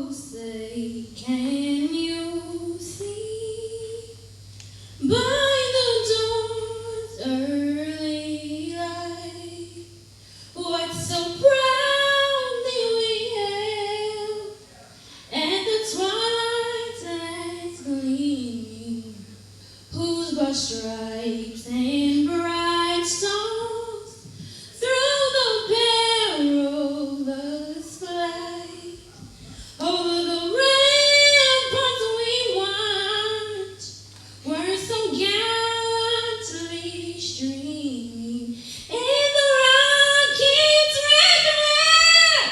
say, can you see by the dawn's early light what so proudly we hailed at the twilight's last gleaming, whose broad stripes and bright stars through the perilous flight over the ramparts we watched were so gallantly streaming in the rocket's red glare,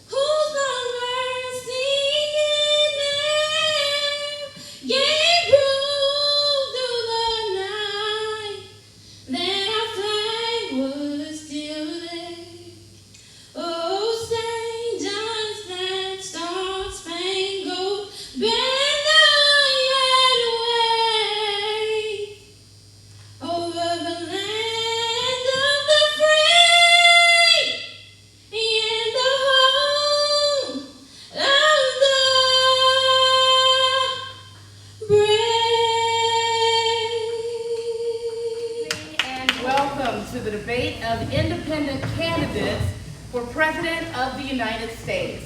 whose long bursting in air gave proof through the night that our flag was still there. Oh, say does that star-spangled banner yet wave over the land of the free and the home of the brave. And welcome to the debate of independent candidates for President of the United States.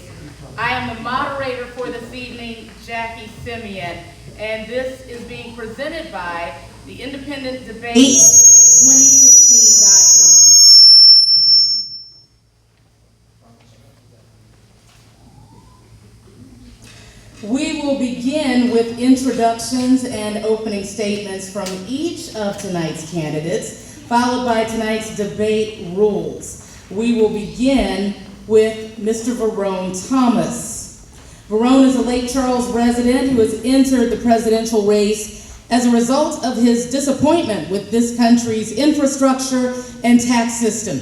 I am the moderator for this evening, Jackie Simeon, and this is being presented by the Independent Debate 2016.com. We will begin with introductions and opening statements from each of tonight's candidates, followed by tonight's debate rules. We will begin with Mr. Verone Thomas. Verone is a Lake Charles resident who has entered the presidential race as a result of his disappointment with this country's infrastructure and tax system.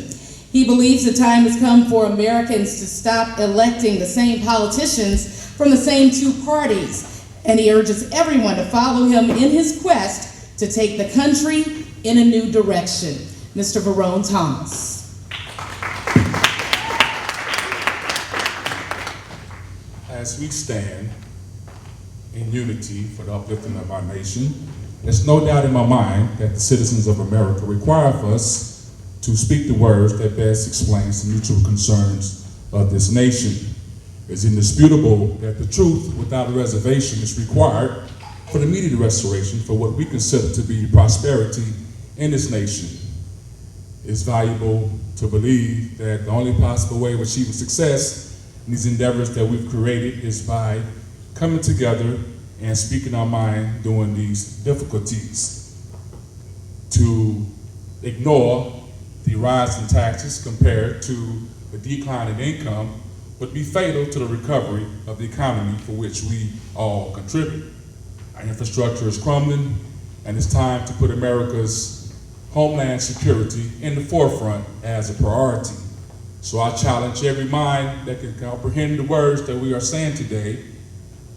He believes the time has come for Americans to stop electing the same politicians from the same two parties, and he urges everyone to follow him in his quest to take the country in a new direction. Mr. Verone Thomas. As we stand in unity for the uplifting of our nation, there's no doubt in my mind that the citizens of America require of us to speak the words that best explains the mutual concerns of this nation. It's indisputable that the truth without a reservation is required for the immediate restoration for what we consider to be prosperity in this nation. It's valuable to believe that the only possible way of achieving success in these endeavors that we've created is by coming together and speaking our mind during these difficulties. To ignore the rise in taxes compared to the decline in income would be fatal to the recovery of the economy for which we all contribute. Our infrastructure is crumbling, and it's time to put America's homeland security in the forefront as a priority. So I challenge every mind that can comprehend the words that we are saying today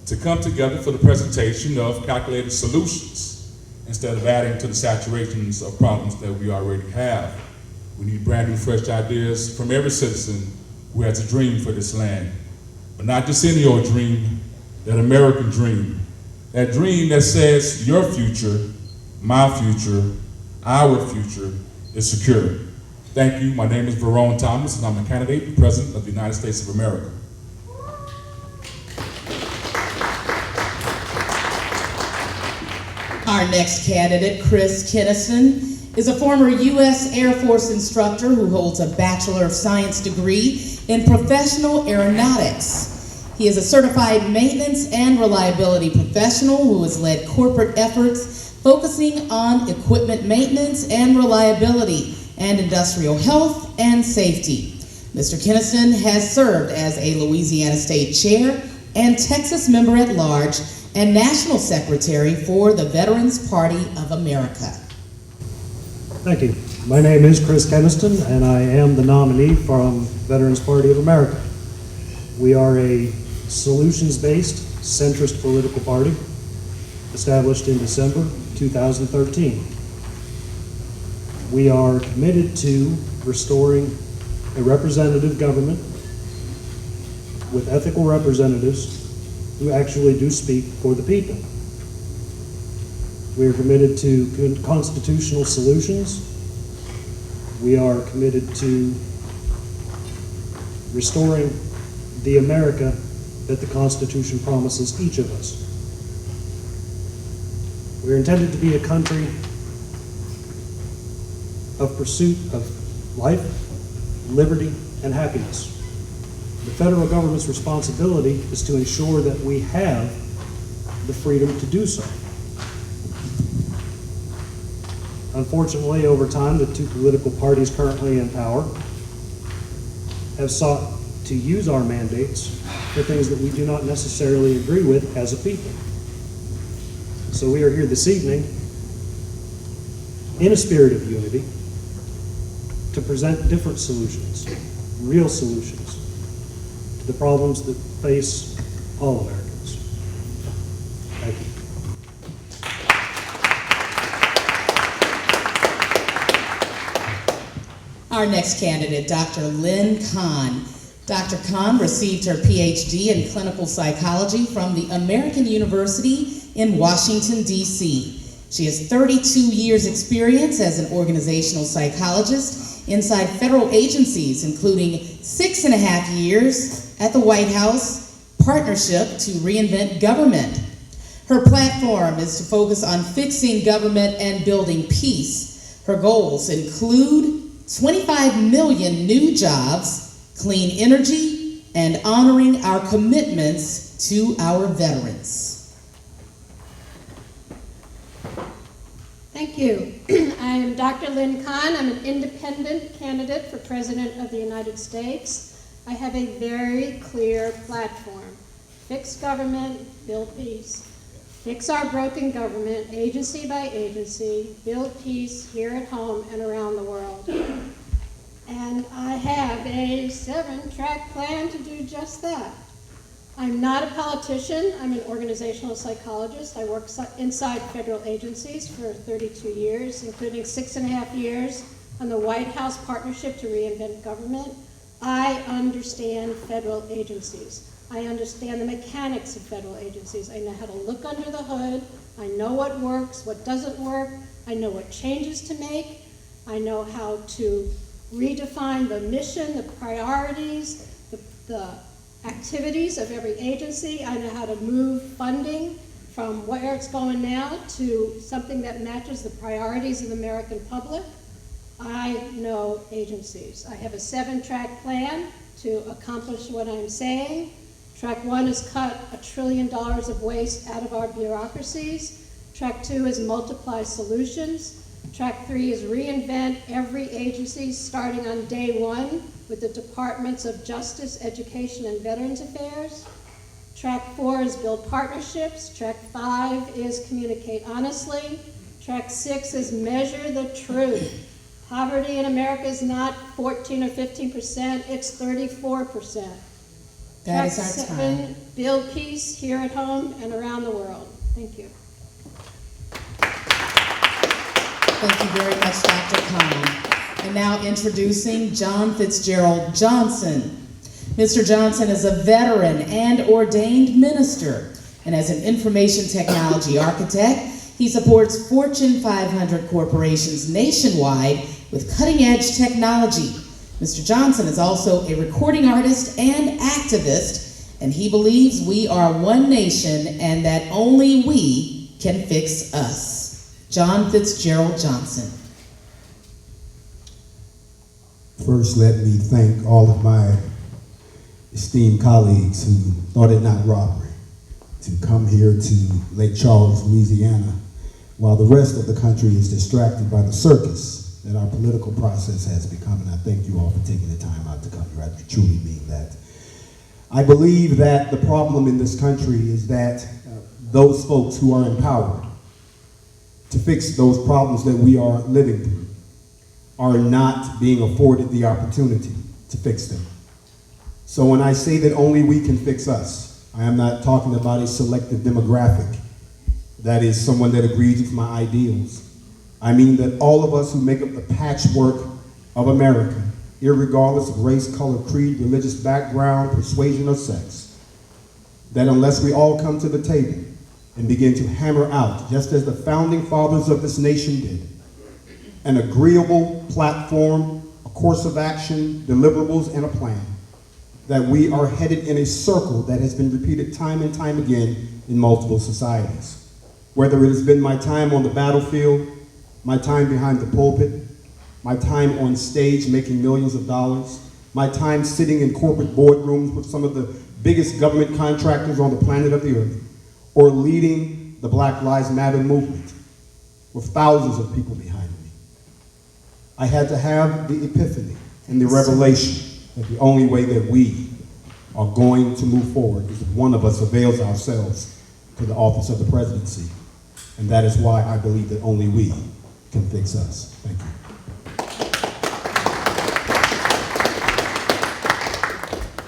to come together for the presentation of calculated solutions instead of adding to the saturations of problems that we already have. We need brand new, fresh ideas from every citizen who has a dream for this land. But not just any old dream, that American dream. That dream that says your future, my future, our future is secure. Thank you. My name is Verone Thomas, and I'm a candidate for President of the United States of America. Our next candidate, Chris Kinnison, is a former U.S. Air Force instructor who holds a Bachelor of Science degree in professional aeronautics. He is a certified maintenance and reliability professional who has led corporate efforts focusing on equipment maintenance and reliability and industrial health and safety. Mr. Kinnison has served as a Louisiana State Chair and Texas Member at Large and National Secretary for the Veterans Party of America. Thank you. My name is Chris Kinnison, and I am the nominee from Veterans Party of America. We are a solutions-based, centrist political party established in December 2013. We are committed to restoring a representative government with ethical representatives who actually do speak for the people. We are committed to constitutional solutions. We are committed to restoring the America that the Constitution promises each of us. We are intended to be a country of pursuit of life, liberty, and happiness. The federal government's responsibility is to ensure that we have the freedom to do so. Unfortunately, over time, the two political parties currently in power have sought to use our mandates for things that we do not necessarily agree with as a people. So we are here this evening in a spirit of unity to present different solutions, real solutions to the problems that face all Americans. Thank you. Our next candidate, Dr. Lynn Kahn. Dr. Kahn received her PhD in clinical psychology from the American University in Washington, D.C. She has 32 years' experience as an organizational psychologist inside federal agencies, including 6.5 years at the White House Partnership to Reinvent Government. Her platform is to focus on fixing government and building peace. Her goals include 25 million new jobs, clean energy, and honoring our commitments to our veterans. Thank you. I am Dr. Lynn Kahn. I'm an independent candidate for President of the United States. I have a very clear platform. Fix government, build peace. Fix our broken government, agency by agency, build peace here at home and around the world. And I have a 7-track plan to do just that. I'm not a politician. I'm an organizational psychologist. I work inside federal agencies for 32 years, including 6.5 years on the White House Partnership to Reinvent Government. I understand federal agencies. I understand the mechanics of federal agencies. I know how to look under the hood. I know what works, what doesn't work. I know what changes to make. I know how to redefine the mission, the priorities, the activities of every agency. I know how to move funding from where it's going now to something that matches the priorities of the American public. I know agencies. I have a 7-track plan to accomplish what I'm saying. Track 1 is cut $1 trillion of waste out of our bureaucracies. Track 2 is multiply solutions. Track 3 is reinvent every agency starting on day 1 with the Departments of Justice, Education, and Veterans Affairs. Track 4 is build partnerships. Track 5 is communicate honestly. Track 6 is measure the truth. Poverty in America is not 14 or 15%, it's 34%. That Track is our 7, time. build peace here at home and around the world. Thank you. Thank you very much, Dr. Kahn. And now introducing John Fitzgerald Johnson. Mr. Johnson is a veteran and ordained minister, and as an information technology architect, he supports Fortune 500 corporations nationwide with cutting-edge technology. Mr. Johnson is also a recording artist and activist, and he believes we are one nation and that only we can fix us. John Fitzgerald Johnson. First, let me thank all of my esteemed colleagues who thought it not robbery to come here to Lake Charles, Louisiana, while the rest of the country is distracted by the circus that our political process has become. And I thank you all for taking the time out to come here. I truly mean that. I believe that the problem in this country is that those folks who are empowered to fix those problems that we are living through are not being afforded the opportunity to fix them. So when I say that only we can fix us, I am not talking about a selective demographic, that is someone that agrees with my ideals. I mean that all of us who make up the patchwork of America irregardless of race, color, creed, religious background, persuasion, or sex. That unless we all come to the table and begin to hammer out, just as the founding fathers of this nation did, an agreeable platform, a course of action, deliverables, and a plan, that we are headed in a circle that has been repeated time and time again in multiple societies. Whether it has been my time on the battlefield, my time behind the pulpit, my time on stage making millions of dollars, my time sitting in corporate boardrooms with some of the biggest government contractors on the planet of the earth, or leading the Black Lives Matter movement with thousands of people behind me. I had to have the epiphany and the revelation that the only way that we are going to move forward is if one of us avails ourselves to the office of the presidency. And that is why I believe that only we can fix us. Thank you.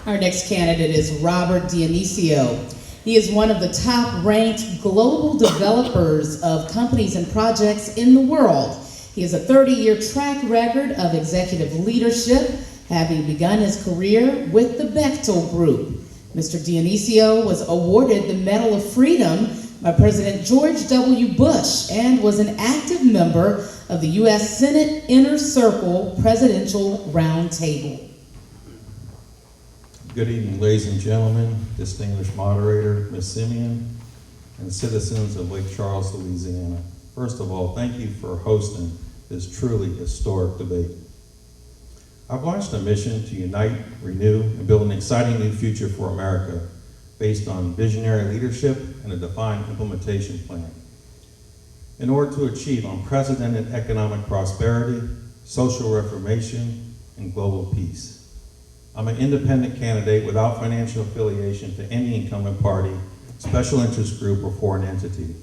Our next candidate is Robert Dionisio. He is one of the top-ranked global developers of companies and projects in the world. He has a 30-year track record of executive leadership, having begun his career with the Bechtel Group. Mr. Dionisio was awarded the Medal of Freedom by President George W. Bush and was an active member of the U.S. Senate Inner Circle Presidential Roundtable. Good evening, ladies and gentlemen, distinguished moderator, Ms. Simeon, and citizens of Lake Charles, Louisiana. First of all, thank you for hosting this truly historic debate. I've launched a mission to unite, renew, and build an exciting new future for America based on visionary leadership and a defined implementation plan. In order to achieve unprecedented economic prosperity, social reformation, and global peace. I'm an independent candidate without financial affiliation to any incumbent party, special interest group, or foreign entity.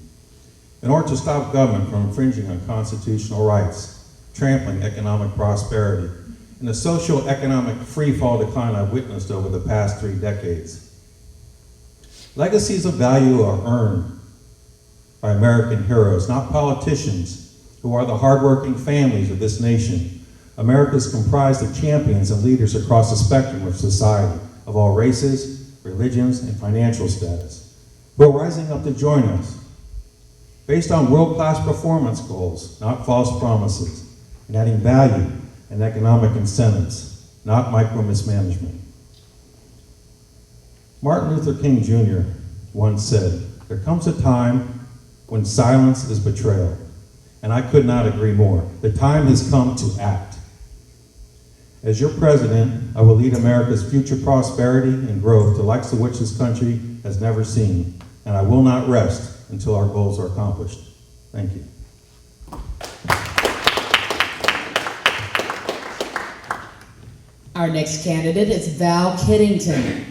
In order to stop government from infringing on constitutional rights, trampling economic prosperity, and the socio-economic free-fall decline I've witnessed over the past 3 decades. Legacies of value are earned by American heroes, not politicians, who are the hardworking families of this nation. America is comprised of champions and leaders across the spectrum of society, of all races, religions, and financial status, who are rising up to join us, based on world-class performance goals, not false promises, and adding value and economic incentives, not micro-mismanagement. Martin Luther King Jr. once said, "There comes a time when silence is betrayal," and I could not agree more. The time has come to act. As your president, I will lead America's future prosperity and growth to likes of which this country has never seen, and I will not rest until our goals are accomplished. Thank you. Our next candidate is Val Kiddington.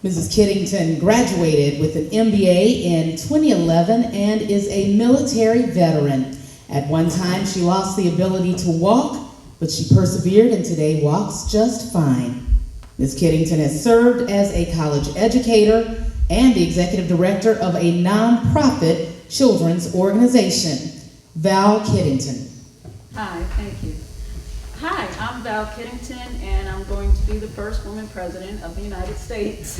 Mrs. Kiddington graduated with an MBA in 2011 and is a military veteran. At one time, she lost the ability to walk, but she persevered and today walks just fine. Ms. Kiddington has served as a college educator and the executive director of a nonprofit children's organization. Val Kiddington. Hi, thank you. Hi, I'm Val Kiddington, and I'm going to be the first woman president of the United States.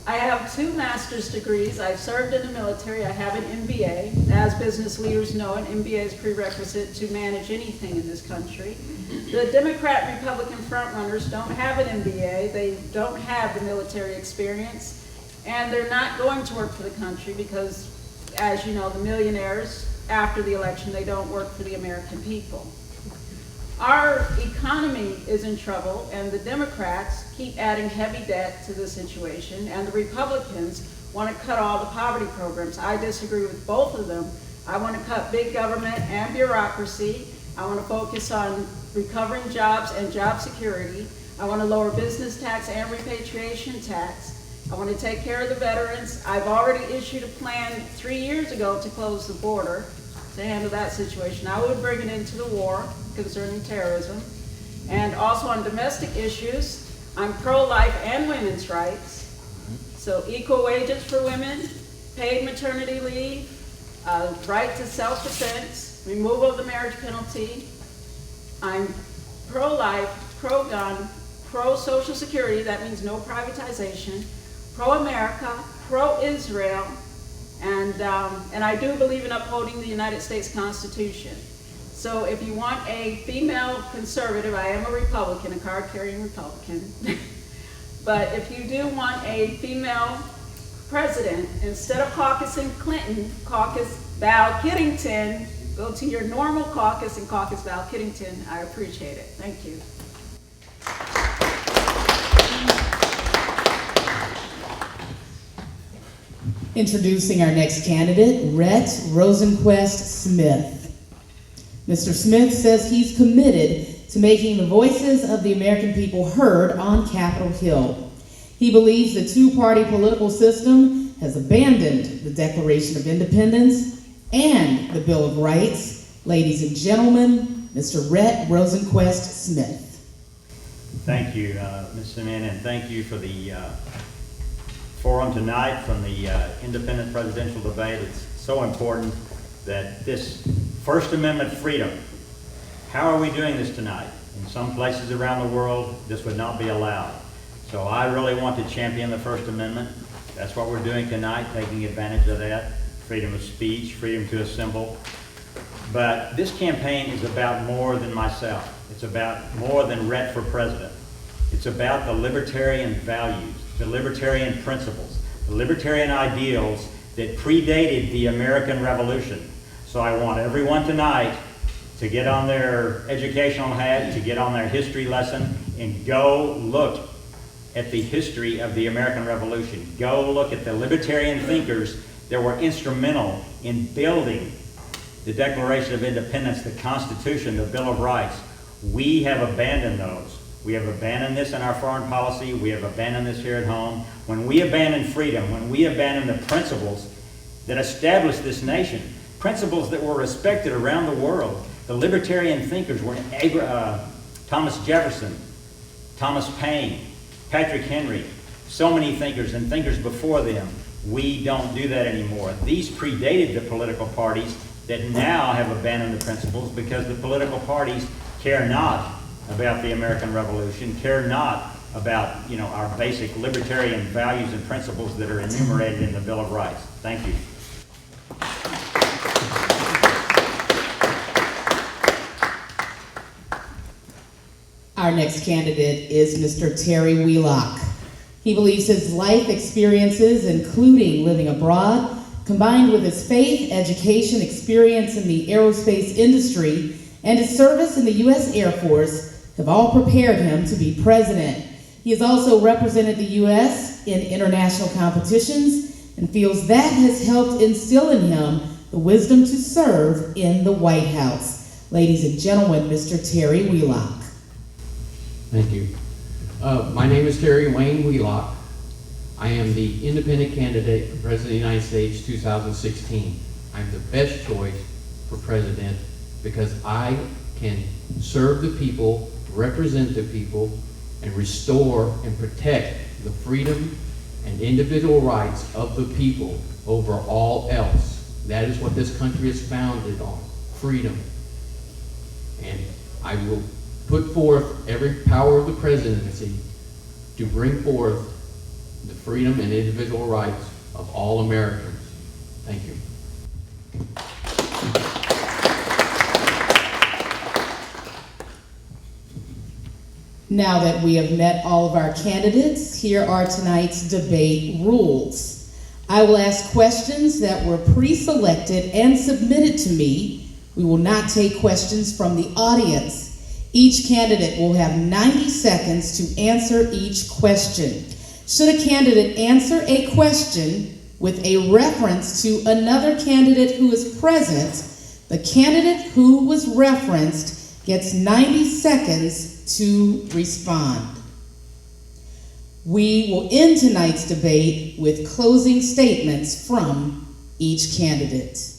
I have 2 master's degrees. I've served in the military. I have an MBA. As business leaders know, an MBA is prerequisite to manage anything in this country. The Democrat and Republican frontrunners don't have an MBA. They don't have the military experience, and they're not going to work for the country because, as you know, the millionaires, after the election, they don't work for the American people. Our economy is in trouble, and the Democrats keep adding heavy debt to the situation, and the Republicans want to cut all the poverty programs. I disagree with both of them. I want to cut big government and bureaucracy. I want to focus on recovering jobs and job security. I want to lower business tax and repatriation tax. I want to take care of the veterans. I've already issued a plan 3 years ago to close the border to handle that situation. I would bring it into the war concerning terrorism. And also on domestic issues, I'm pro-life and women's rights. So equal wages for women, paid maternity leave, right to self-defense, removal of the marriage penalty. I'm pro-life, pro-gun, pro-Social Security, that means no privatization, pro-America, pro-Israel, and I do believe in upholding the United States Constitution. So if you want a female conservative, I am a Republican, a card-carrying Republican, but if you do want a female president, instead of caucusing Clinton, caucus Val Kiddington, go to your normal caucus and caucus Val Kiddington. I appreciate it. Thank you. Introducing our next candidate, Rhett Rosenquist Smith. Mr. Smith says he's committed to making the voices of the American people heard on Capitol Hill. He believes the two-party political system has abandoned the Declaration of Independence and the Bill of Rights. Ladies and gentlemen, Mr. Rhett Rosenquist Smith. Thank you, Ms. Simeon, and thank you for the forum tonight from the independent presidential debate. It's so important that this First Amendment freedom, how are we doing this tonight? In some places around the world, this would not be allowed. So I really want to champion the First Amendment. That's what we're doing tonight, taking advantage of that. Freedom of speech, freedom to assemble. But this campaign is about more than myself. It's about more than Rhett for president. It's about the libertarian values, the libertarian principles, the libertarian ideals that predated the American Revolution. So I want everyone tonight to get on their educational hat, to get on their history lesson, and go look at the history of the American Revolution. Go look at the libertarian thinkers that were instrumental in building the Declaration of Independence, the Constitution, the Bill of Rights. We have abandoned those. We have abandoned this in our foreign policy. We have abandoned this here at home. When we abandon freedom, when we abandon the principles that established this nation, principles that were respected around the world, the libertarian thinkers were Thomas Jefferson, Thomas Paine, Patrick Henry, so many thinkers and thinkers before them. We don't do that anymore. These predated the political parties that now have abandoned the principles because the political parties care not about the American Revolution, care not about, our basic libertarian values and principles that are enumerated in the Bill of Rights. Thank you. Our next candidate is Mr. Terry Wheelock. He believes his life experiences, including living abroad, combined with his faith, education, experience in the aerospace industry, and his service in the U.S. Air Force, have all prepared him to be president. He has also represented the U.S. in international competitions and feels that has helped instill in him the wisdom to serve in the White House. Ladies and gentlemen, Mr. Terry Wheelock. Thank you. My name is Terry Wayne Wheelock. I am the independent candidate for President of the United States 2016. I'm the best choice for president because I can serve the people, represent the people, and restore and protect the freedom and individual rights of the people over all else. That is what this country is founded on, freedom. And I will put forth every power of the presidency to bring forth the freedom and individual rights of all Americans. Thank you. Now that we have met all of our candidates, here are tonight's debate rules. I will ask questions that were pre-selected and submitted to me. We will not take questions from the audience. Each candidate will have 90 seconds to answer each question. Should a candidate answer a question with a reference to another candidate who is present, the candidate who was referenced gets 90 seconds to respond. We will end tonight's debate with closing statements from each candidate.